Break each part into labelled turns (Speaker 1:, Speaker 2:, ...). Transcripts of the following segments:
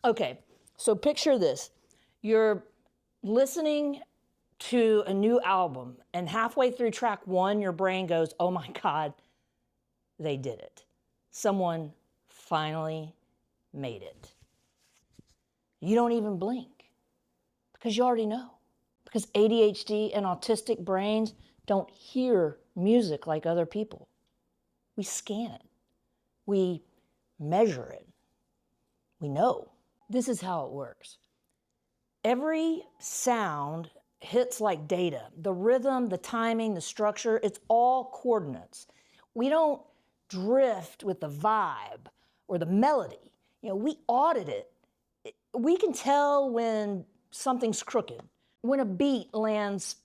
Speaker 1: Okay, so picture this. You're listening to a new album, and halfway through track 1, your brain goes, oh my God, they did it. Someone finally made it. You don't even blink because you already know. Because ADHD and autistic brains don't hear music like other people. We scan it. We measure it. We know. This is how it works. Every sound hits like data. The rhythm, the timing, the structure, it's all coordinates. We don't drift with the vibe or the melody. We audit it. We can tell when something's crooked, when a beat lands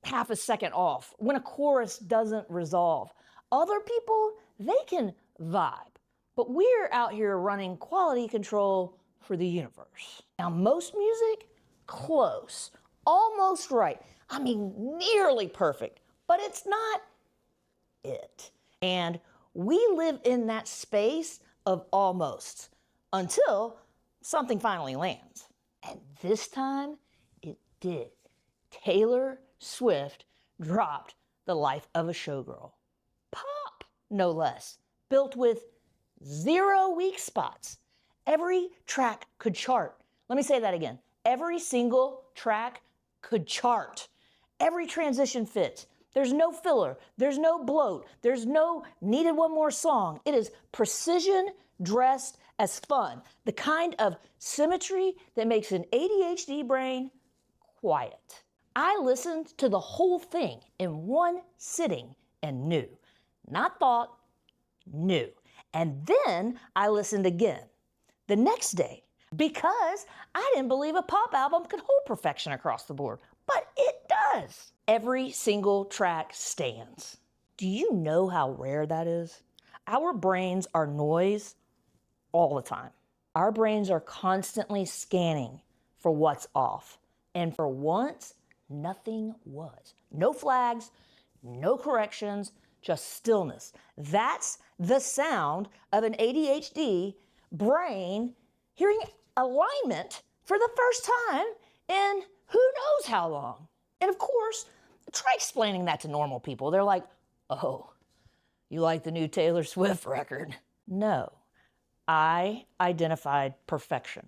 Speaker 1: half a second off, when a chorus doesn't resolve. Other people, they can vibe, but we're out here running quality control for the universe. Now, most music, close, almost right. I mean, nearly perfect, but it's not it. And we live in that space of almost until something finally lands. And this time, it did. Taylor Swift dropped The Life of a Showgirl. Pop, no less. Built with 0 weak spots. Every track could chart. Let me say that again. Every single track could chart. Every transition fits. There's no filler. There's no bloat. There's no needed one more song. It is precision dressed as fun. The kind of symmetry that makes an ADHD brain quiet. I listened to the whole thing in one sitting and knew. Not thought, knew. And then I listened again the next day because I didn't believe a pop album could hold perfection across the board. But it does. Every single track stands. Do you know how rare that is? Our brains are noise all the time. Our brains are constantly scanning for what's off. And for once, nothing was. No flags, no corrections, just stillness. That's the sound of an ADHD brain hearing alignment for the first time in who knows how long. And of course, try explaining that to normal people. They're like, oh, you like the new Taylor Swift record? No, I identified perfection.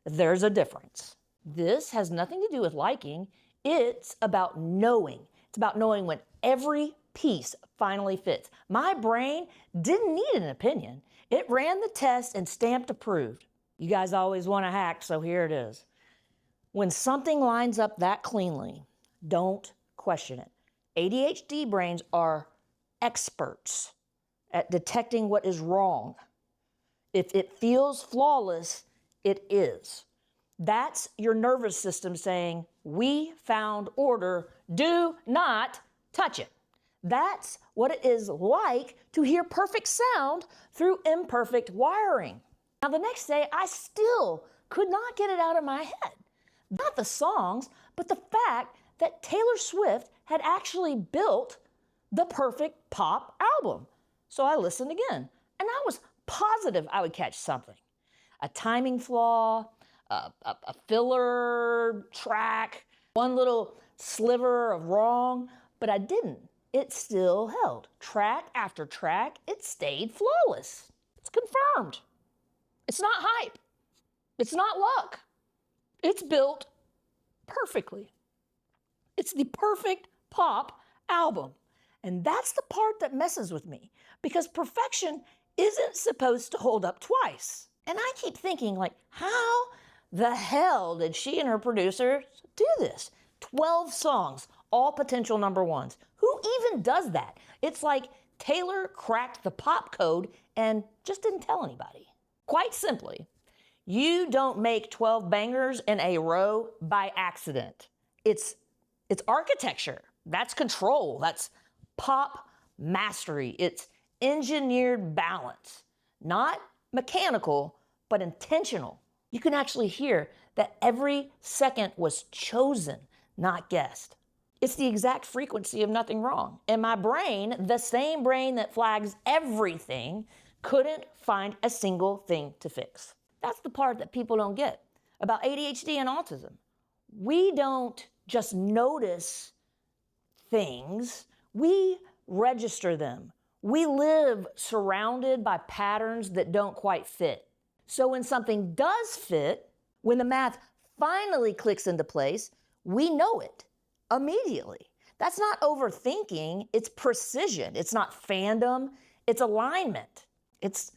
Speaker 1: There's a difference. This has nothing to do with liking. It's about knowing. It's about knowing when every piece finally fits. My brain didn't need an opinion. It ran the test and stamped approved. You guys always want to hack, so here it is. When something lines up that cleanly, don't question it. ADHD brains are experts at detecting what is wrong. If it feels flawless, it is. That's your nervous system saying, we found order, do not touch it. That's what it is like to hear perfect sound through imperfect wiring. Now, the next day, I still could not get it out of my head. Not the songs, but the fact that Taylor Swift had actually built the perfect pop album. So I listened again, and I was positive I would catch something. A timing flaw, a filler track, one little sliver of wrong, but I didn't. It still held. Track after track, it stayed flawless. It's confirmed. It's not hype. It's not luck. It's built perfectly. It's the perfect pop album. And that's the part that messes with me, because perfection isn't supposed to hold up twice. And I keep thinking, like, how the hell did she and her producers do this? 12 songs, all potential number ones. Who even does that? It's like Taylor cracked the pop code and just didn't tell anybody. Quite simply, you don't make 12 bangers in a row by accident. It's architecture. That's control. That's pop mastery. It's engineered balance. Not mechanical, but intentional. You can actually hear that every second was chosen, not guessed. It's the exact frequency of nothing wrong. And my brain, the same brain that flags everything, couldn't find a single thing to fix. That's the part that people don't get about ADHD and autism. We don't just notice things, we register them. We live surrounded by patterns that don't quite fit. So when something does fit, when the math finally clicks into place, we know it immediately. That's not overthinking, it's precision. It's not fandom, it's alignment. It's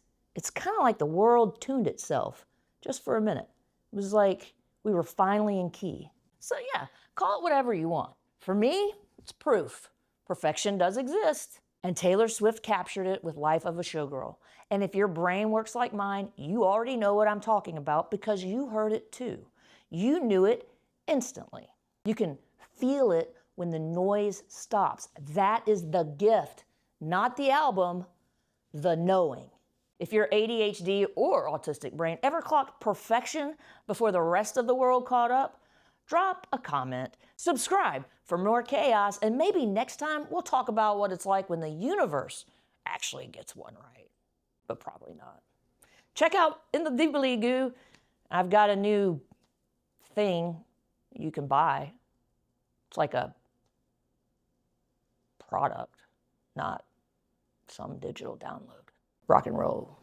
Speaker 1: kind of like the world tuned itself just for a minute. It was like we were finally in key. So yeah, call it whatever you want. For me, it's proof. Perfection does exist. And Taylor Swift captured it with Life of a Showgirl. And if your brain works like mine, you already know what I'm talking about because you heard it too. You knew it instantly. You can feel it when the noise stops. That is the gift, not the album, the knowing. If your ADHD or autistic brain ever clocked perfection before the rest of the world caught up, drop a comment, subscribe for more chaos, and maybe next time we'll talk about what it's like when the universe actually gets one right, but probably not. Check out In the Doobly-Goo. I've got a new thing you can buy. It's like a product, not some digital download. Rock and roll.